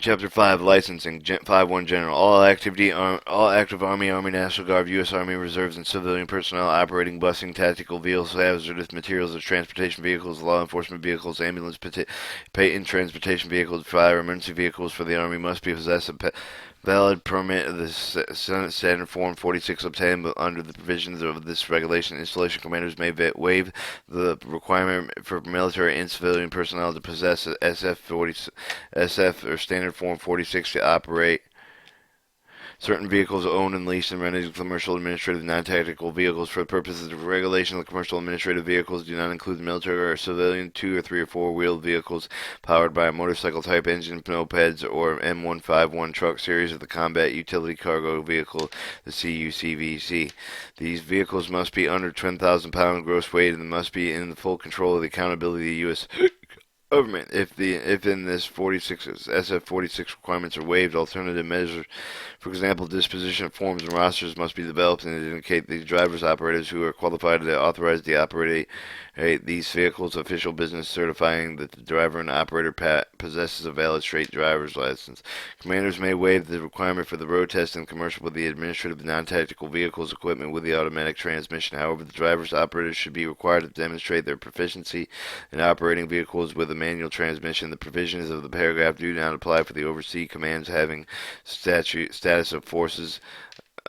Chapter 5 Licensing 5.1 General all active Army National Guard, U.S. Army Reserves, and civilian personnel operating busing, tactical vehicles, hazardous materials, and transportation vehicles, law enforcement vehicles, ambulance, patent transportation vehicles, fire emergency vehicles for the Army must be possessed of valid permit of the Senate Standard Form 46 obtained under the provisions of this regulation. Installation commanders may waive the requirement for military and civilian personnel to possess a SF or Standard Form 46 to operate certain vehicles owned and leased and rented as commercial, administrative, non-tactical vehicles. For the purposes of regulation, the commercial administrative vehicles do not include military or civilian two or three or four-wheeled vehicles powered by a motorcycle type engine, mopeds, or M151 truck series of the Combat Utility Cargo Vehicle, the CUCVC. These vehicles must be under 10,000 pounds gross weight and must be in the full control of the accountability of the U.S. government. If in this 46 SF-46 requirements are waived, alternative measures, for example, disposition forms and rosters must be developed and indicate the drivers operators who are qualified to authorize the operate these vehicles, official business certifying that the driver and operator possesses a valid straight driver's license. Commanders may waive the requirement for the road test and commercial with the administrative non-tactical vehicles equipment with the automatic transmission. However, the drivers operators should be required to demonstrate their proficiency in operating vehicles with a manual transmission. The provisions of the paragraph do not apply for the overseas commands having status of forces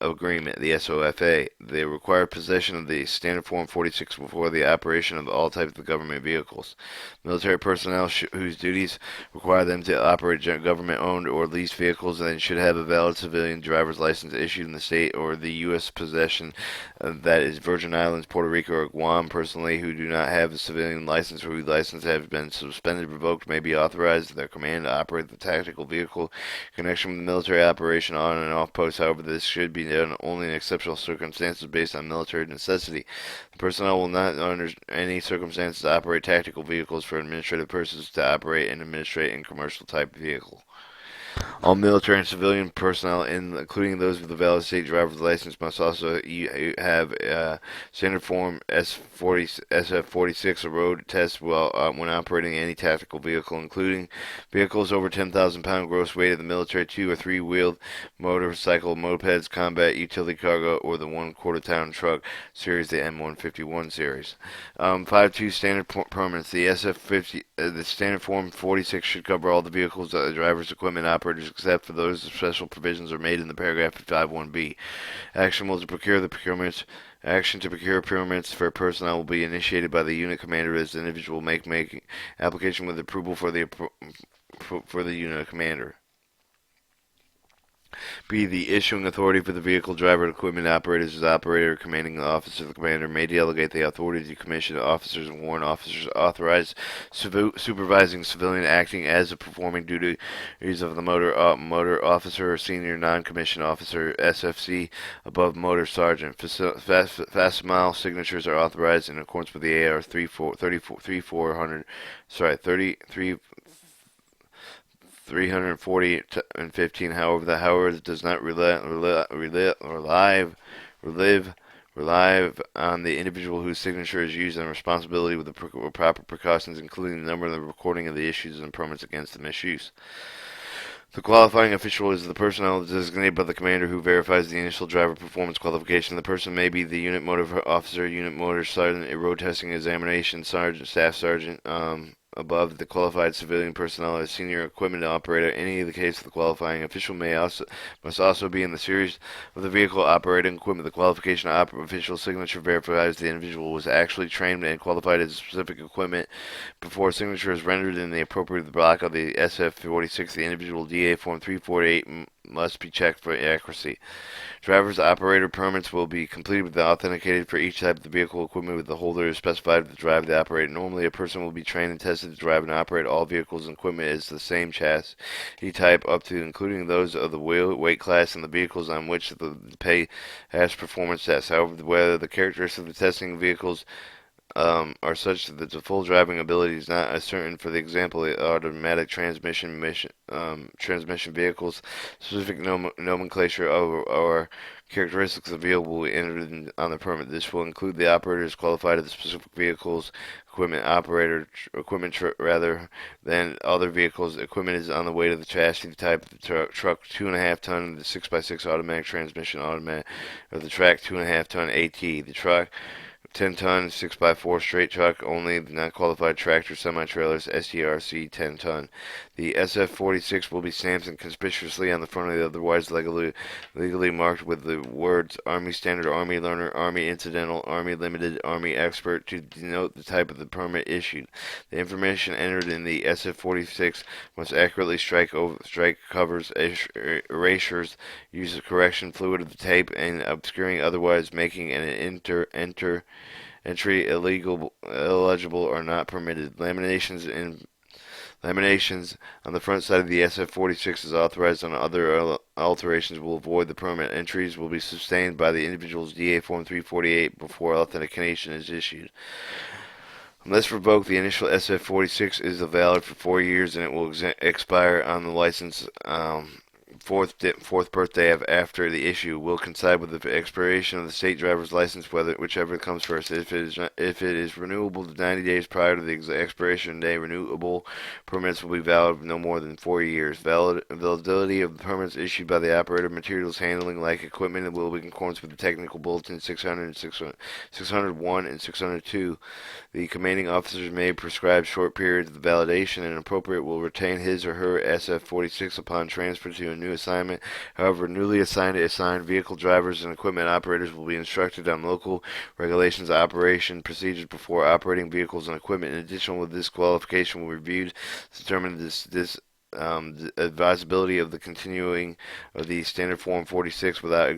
agreement, the SOFA. They require possession of the Standard Form 46 before the operation of all types of government vehicles. Military personnel whose duties require them to operate government-owned or leased vehicles then should have a valid civilian driver's license issued in the state or the U.S. possession, that is Virgin Islands, Puerto Rico, or Guam. Personally, who do not have a civilian license or whose license has been suspended, revoked, may be authorized their command to operate the tactical vehicle in connection with the military operation on and off post. However, this should be done only in exceptional circumstances based on military necessity. The personnel will not, under any circumstances, operate tactical vehicles for administrative purposes to operate and administrate in commercial type vehicle. All military and civilian personnel, including those with a valid state driver's license, must also have standard form S40, SF-46, a road test when operating any tactical vehicle, including vehicles over 10,000 pound gross weight of the military, two or three wheeled motorcycle, mopeds, combat utility cargo, or the one-quarter ton truck series, the M151 series. 5.2 standard permits. The SF-50, the standard form 46 should cover all the vehicles, drivers, equipment, operators, except for those special provisions are made in the paragraph of 5.1b. Action will to procure the procurements. Action to procure procurements for personnel will be initiated by the unit commander as the individual making application with approval for the unit commander. B. The issuing authority for the vehicle driver and equipment operators is operator or commanding officer. The commander may delegate the authority to commission officers and warrant officers authorized supervising civilian acting as a performing duties of the motor officer or senior non-commissioned officer SFC above motor sergeant. Facsimile signatures are authorized in accordance with the AR 3400, 340 and 15. However, the Howard does not rely on the individual whose signature is used and responsibility with the proper precautions, including the number and the recording of the issues and permits against the misuse. The qualifying official is the personnel designated by the commander who verifies the initial driver performance qualification. The person may be the unit motor officer, unit motor sergeant, a road testing examination sergeant, staff sergeant, above the qualified civilian personnel as senior equipment operator. Any of the case of the qualifying official must also be in the series of the vehicle operating equipment. The qualification official signature verifies the individual was actually trained and qualified as specific equipment before signature is rendered in the appropriate block of the SF-46. The individual DA Form 348 must be checked for accuracy. Driver's operator permits will be completed with authenticated for each type of the vehicle equipment with the holder is specified to drive to operate. Normally, a person will be trained and tested to drive and operate all vehicles and equipment as the same chassis type up to including those of the weight class and the vehicles on which the pay has performance tests. However, whether the characteristics of the testing vehicles are such that the full driving ability is not as certain. For the example, the automatic transmission vehicles, specific nomenclature or characteristics of the vehicle will be entered on the permit. This will include the operators qualified of the specific vehicles, equipment rather than other vehicles. Equipment is on the way to the chassis, the type of the truck 2.5 ton, the 6x6 automatic transmission, automatic, or the track 2.5 ton AT. The truck 10 ton 6x4 straight truck only, not qualified tractor semi-trailers SERC 10 ton. The SF-46 will be stamped and conspicuously on the front of the otherwise legally marked with the words Army Standard, Army Learner, Army Incidental, Army Limited, Army Expert to denote the type of the permit issued. The information entered in the SF-46 must accurately strike covers, erasures, use the correction fluid of the tape, and obscuring otherwise making an entry illegible are not permitted. Laminations on the front side of the SF-46 is authorized on other alterations will avoid the permit. Entries will be sustained by the individual's DA Form 348 before authentication is issued. Unless revoked, the initial SF-46 is valid for 4 years and it will expire on the license fourth birthday after the issue will coincide with the expiration of the state driver's license, whichever comes first. If it is renewable to 90 days prior to the expiration day, renewable permits will be valid no more than 4 years. Validity of the permits issued by the operator materials handling like equipment will be in accordance with the technical bulletin 601 and 602. The commanding officers may prescribe short periods of validation, and appropriate will retain his or her SF-46 upon transfer to a new assignment. However, newly assigned vehicle drivers and equipment operators will be instructed on local regulations, operation procedures before operating vehicles and equipment. In addition, with this qualification will be reviewed to determine the advisability of the continuing of the standard form 46 without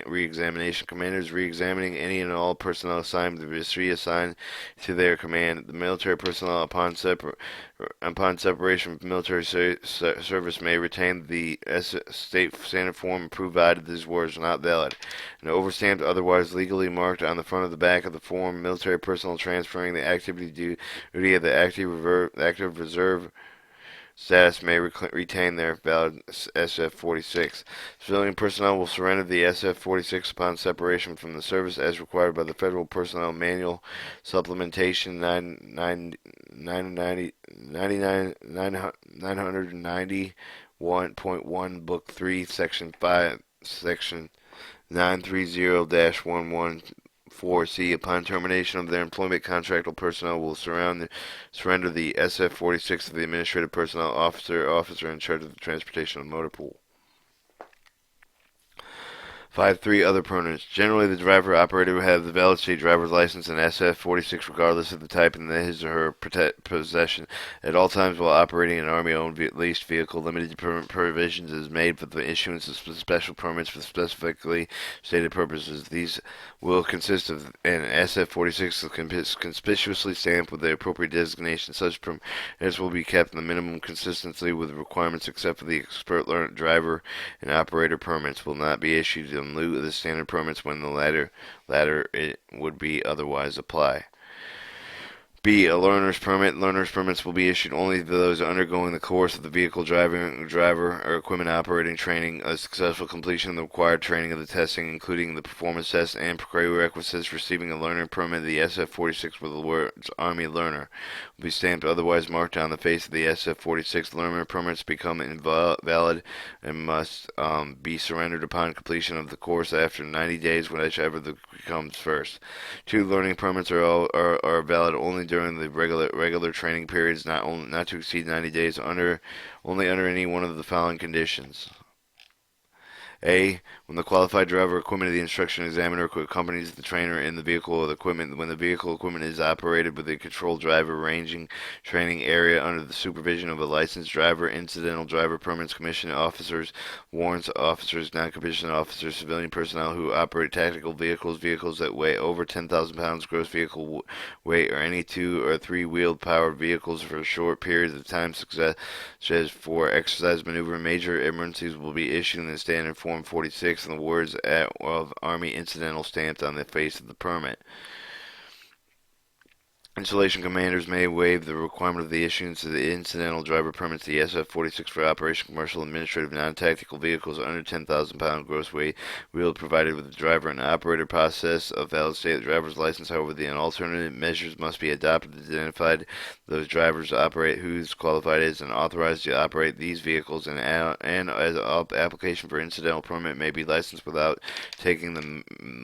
re-examination. Commanders re-examining any and all personnel assigned to be reassigned to their command. The military personnel upon separation from military service may retain the state standard form provided these words are not valid and overstamped otherwise legally marked on the front of the back of the form. Military personnel transferring the activity duty of the active reserve status may retain their valid SF-46. Civilian personnel will surrender the SF-46 upon separation from the service as required by the Federal Personnel Manual, Supplementation 990.1, Book 3, Section 5, Section 930-11. 4C. Upon termination of their employment, contractual personnel will surrender the SF-46 to the administrative personnel officer in charge of the transportation of the motor pool. 5.3 Other permits. Generally, the driver operator will have the valid state driver's license and SF-46 regardless of the type in his or her possession at all times while operating an Army-owned leased vehicle. Limited provisions is made for the issuance of special permits for specifically stated purposes. These will consist of an SF-46 conspicuously stamped with the appropriate designation. Such permits will be kept in the minimum consistency with the requirements except for the expert driver and operator permits will not be issued in lieu of the standard permits when the latter it would be otherwise apply. B. A learner's permit. Learner's permits will be issued only to those undergoing the course of the vehicle driver or equipment operating training. A successful completion of the required training of the testing, including the performance test and prerequisites, receiving a learner permit. The SF-46 with the words Army Learner will be stamped otherwise marked on the face of the SF-46. Learner permits become invalid and must be surrendered upon completion of the course after 90 days, whichever comes first. 2. Learning permits are valid only during the regular training periods, not to exceed 90 days, only under any one of the following conditions. A. When the qualified driver equipment of the instruction examiner accompanies the trainer in the vehicle or the equipment, when the vehicle equipment is operated with a controlled driver ranging training area under the supervision of a licensed driver, incidental driver permits, commissioned officers, warrants officers, non-commissioned officers, civilian personnel who operate tactical vehicles that weigh over 10,000 pounds gross vehicle weight, or any 2 or 3-wheeled powered vehicles for short periods of time, such as for exercise maneuver. Major emergencies will be issued in the standard form 46 and the words of Army Incidental stamped on the face of the permit. Installation commanders may waive the requirement of the issuance of the incidental driver permits, the SF-46, for operation commercial administrative non-tactical vehicles under 10,000 pound gross weight wheel provided with the driver and operator process of valid state driver's license. However, the alternative measures must be adopted to identify those drivers to operate who's qualified as and authorized to operate these vehicles, and as application for incidental permit may be licensed without taking the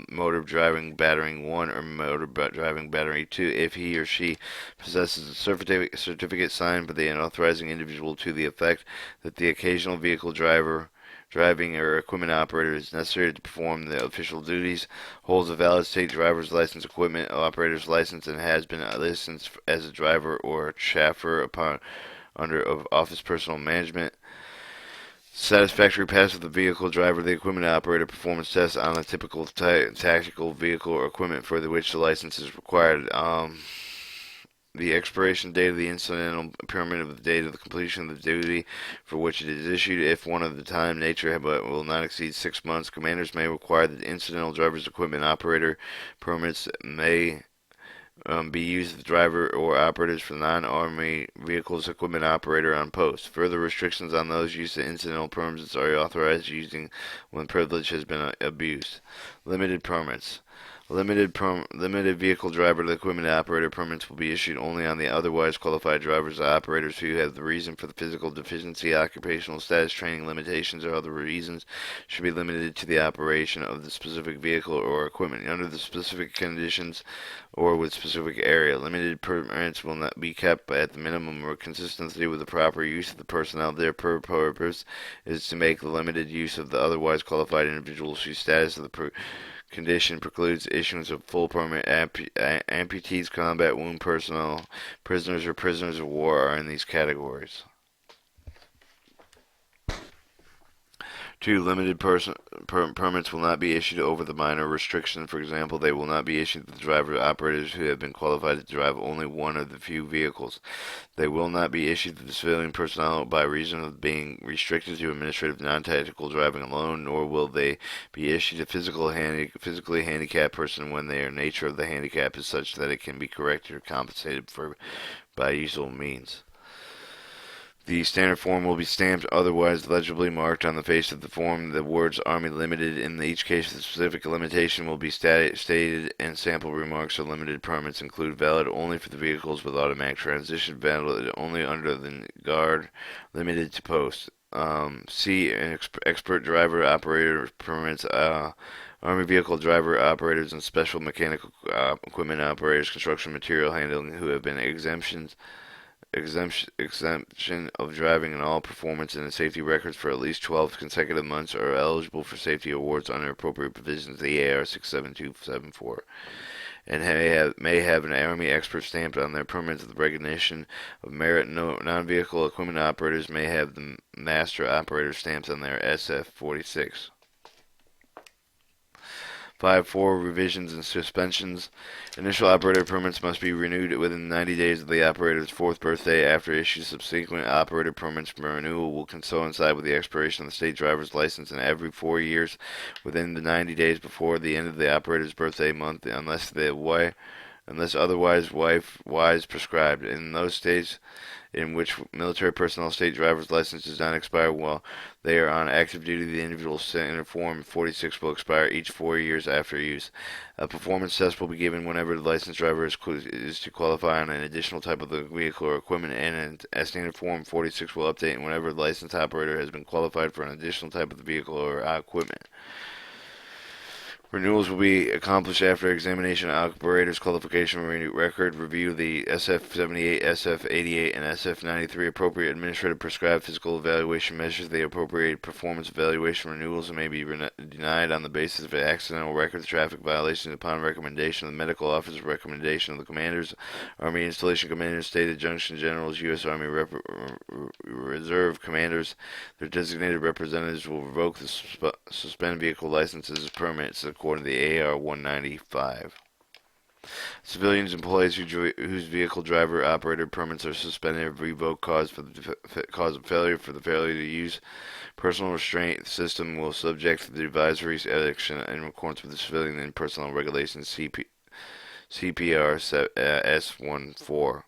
motor driving battering 1 or motor driving battery 2 if he or she possesses a certificate signed by the authorizing individual to the effect that the occasional vehicle driving or equipment operator is necessary to perform the official duties, holds a valid state driver's license, equipment operator's license, and has been licensed as a driver or chauffeur upon under of office personal management. Satisfactory pass of the vehicle driver, the equipment operator performance test on a typical tactical vehicle or equipment for which the license is required. The expiration date of the incidental permit of the date of the completion of the duty for which it is issued, if one of the time, nature, but will not exceed 6 months. Commanders may require that the incidental driver's equipment operator permits may be used as driver or operators for non-Army vehicles equipment operator on post. Further restrictions on those use of incidental permits are authorized using when privilege has been abused. Limited permits. Limited vehicle driver to equipment operator permits will be issued only on the otherwise qualified drivers or operators who have the reason for the physical deficiency, occupational status, training limitations, or other reasons should be limited to the operation of the specific vehicle or equipment under the specific conditions or with specific area. Limited permits will not be kept at the minimum or consistency with the proper use of the personnel. Their purpose is to make the limited use of the otherwise qualified individuals whose status of the condition precludes issuance of full permit. Amputees, combat wound personnel, prisoners, or prisoners of war are in these categories. 2. Limited permits will not be issued over the minor restriction. For example, they will not be issued to the driver operators who have been qualified to drive only one of the few vehicles. They will not be issued to the civilian personnel by reason of being restricted to administrative non-tactical driving alone, nor will they be issued to physically handicapped person when the nature of the handicap is such that it can be corrected or compensated for by usual means. The standard form will be stamped, otherwise legibly marked on the face of the form, the words Army Limited. In each case, the specific limitation will be stated, and sample remarks of limited permits include valid only for the vehicles with automatic transmission, valid only under the guard, limited to post. C. Expert driver operator permits. Army vehicle driver operators and special mechanical equipment operators, construction material handling who have been exemption of driving in all performance and safety records for at least 12 consecutive months are eligible for safety awards under appropriate provisions of the AR 67274, and may have an Army expert stamped on their permits with recognition of merit. Non-vehicle equipment operators may have the master operator stamps on their SF-46. 5.4 Revisions and suspensions. Initial operator permits must be renewed within 90 days of the operator's 4th birthday. After issue, subsequent operator permits for renewal will coincide with the expiration of the state driver's license, and every 4 years within the 90 days before the end of the operator's birthday month, unless otherwise wise prescribed. In those states in which military personnel state driver's license does not expire while they are on active duty, the individual standard form 46 will expire each 4 years after use. A performance test will be given whenever the licensed driver is to qualify on an additional type of the vehicle or equipment, and a standard form 46 will update whenever the licensed operator has been qualified for an additional type of the vehicle or equipment. Renewals will be accomplished after examination of operator's qualification record, review the SF-78, SF-88, and SF-93 appropriate administrative prescribed physical evaluation measures. The appropriate performance evaluation renewals may be denied on the basis of accidental records, traffic violations upon recommendation of the medical officer's recommendation of the commanders, Army installation commanders, state adjunction generals, U.S. Army Reserve commanders. Their designated representatives will revoke the suspend vehicle licenses permits according to the AR 195. Civilians, employees whose vehicle driver operator permits are suspended or revoked cause of failure to use personal restraint system will subject to the advisory action in accordance with the Civilian and Personnel Regulations CPR S14.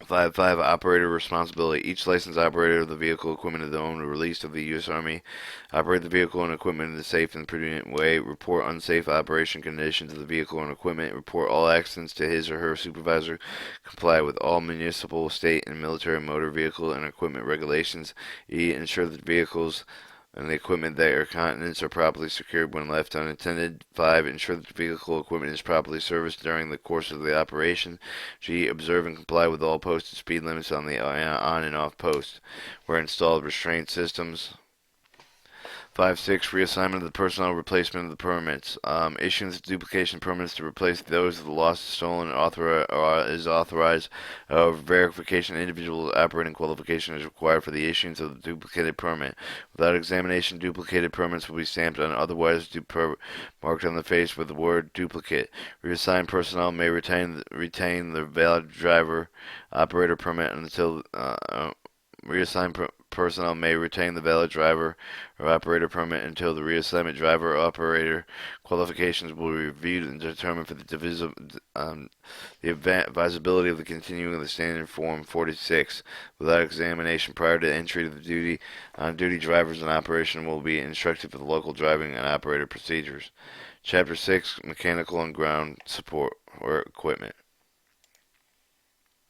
5.5 Operator Responsibility. Each licensed operator of the vehicle, equipment of the owner released of the U.S. Army operate the vehicle and equipment in a safe and prudent way. Report unsafe operation conditions of the vehicle and equipment. Report all accidents to his or her supervisor. Comply with all municipal, state, and military motor vehicle and equipment regulations. Ensure that vehicles and the equipment that are contents are properly secured when left unattended. 5. Ensure that the vehicle equipment is properly serviced during the course of the operation. G. Observe and comply with all posted speed limits on the on and off post. Where installed restraint systems. 5.6 Reassignment of the personnel, replacement of the permits. Issuance of duplication permits to replace those of the lost, stolen, is authorized. Verification of individual operating qualification is required for the issuance of the duplicated permit. Without examination, duplicated permits will be stamped on, otherwise marked on the face with the word duplicate. Reassigned personnel may retain the valid driver operator permit until reassigned personnel may retain the valid driver or operator permit until the reassignment driver or operator qualifications will be reviewed and determined for the advisability of the continuing of the standard form 46. Without examination prior to entry to the duty, on-duty drivers and operation will be instructed for the local driving and operator procedures. Chapter 6 Mechanical and Ground Support or Equipment.